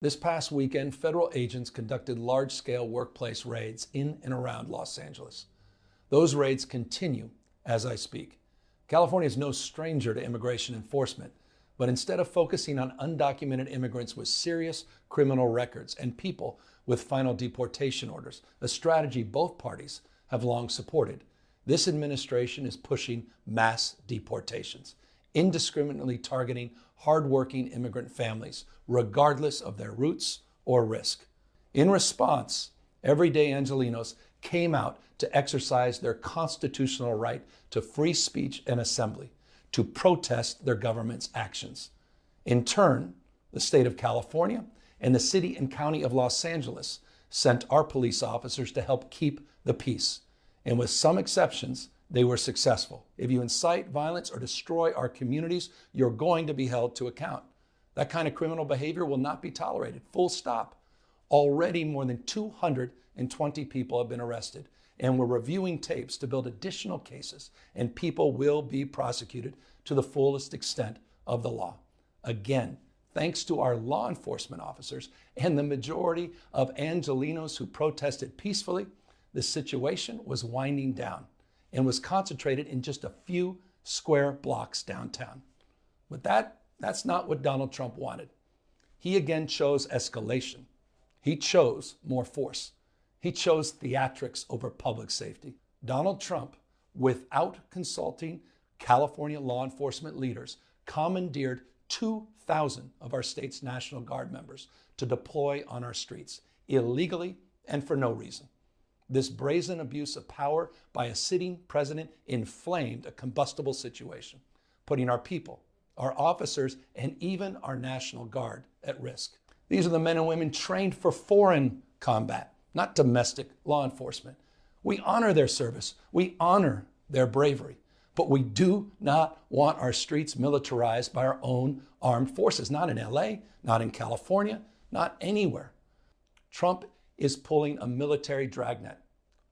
This past weekend, federal agents conducted large-scale workplace raids in and around Los Angeles. Those raids continue as I speak. California is no stranger to immigration enforcement, but instead of focusing on undocumented immigrants with serious criminal records and people with final deportation orders, a strategy both parties have long supported, this administration is pushing mass deportations, indiscriminately targeting hardworking immigrant families, regardless of their roots or risk. In response, everyday Angelenos came out to exercise their constitutional right to free speech and assembly, to protest their government's actions. In turn, the state of California and the city and county of Los Angeles sent our police officers to help keep the peace. And with some exceptions, they were successful. If you incite violence or destroy our communities, you're going to be held to account. That kind of criminal behavior will not be tolerated, full stop. Already more than 220 people have been arrested, and we're reviewing tapes to build additional cases, and people will be prosecuted to the fullest extent of the law. Again, thanks to our law enforcement officers and the majority of Angelenos who protested peacefully, the situation was winding down and was concentrated in just a few square blocks downtown. But that's not what Donald Trump wanted. He again chose escalation. He chose more force. He chose theatrics over public safety. Donald Trump, without consulting California law enforcement leaders, commandeered 2,000 of our state's National Guard members to deploy on our streets, illegally and for no reason. This brazen abuse of power by a sitting president inflamed a combustible situation, putting our people, our officers, and even our National Guard at risk. These are the men and women trained for foreign combat, not domestic law enforcement. We honor their service. We honor their bravery. But we do not want our streets militarized by our own armed forces, not in LA, not in California, not anywhere. Trump is pulling a military dragnet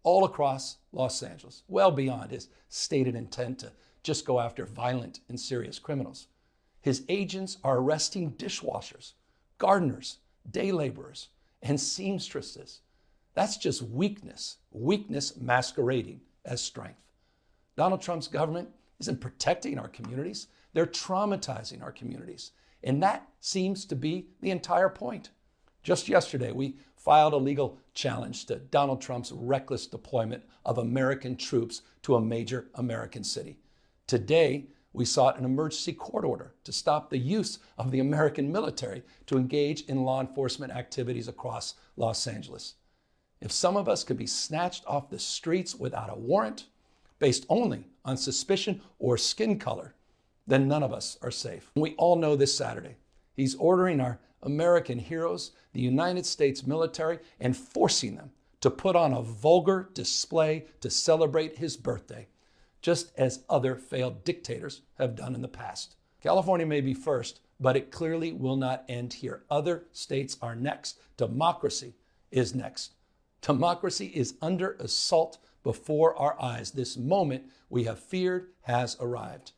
all across Los Angeles, well beyond his stated intent to just go after violent and serious criminals. His agents are arresting dishwashers, gardeners, day laborers, and seamstresses. That's just weakness masquerading as strength. Donald Trump's government isn't protecting our communities. They're traumatizing our communities. And that seems to be the entire point. Just yesterday, we filed a legal challenge to Donald Trump's reckless deployment of American troops to a major American city. Today, we sought an emergency court order to stop the use of the American military to engage in law enforcement activities across Los Angeles. If some of us could be snatched off the streets without a warrant, based only on suspicion or skin color, then none of us are safe. We all know this Saturday, he's ordering our American heroes, the United States military, and forcing them to put on a vulgar display to celebrate his birthday, just as other failed dictators have done in the past. California may be first, but it clearly will not end here. Other states are next. Democracy is next. Democracy is under assault before our eyes. This moment we have feared has arrived.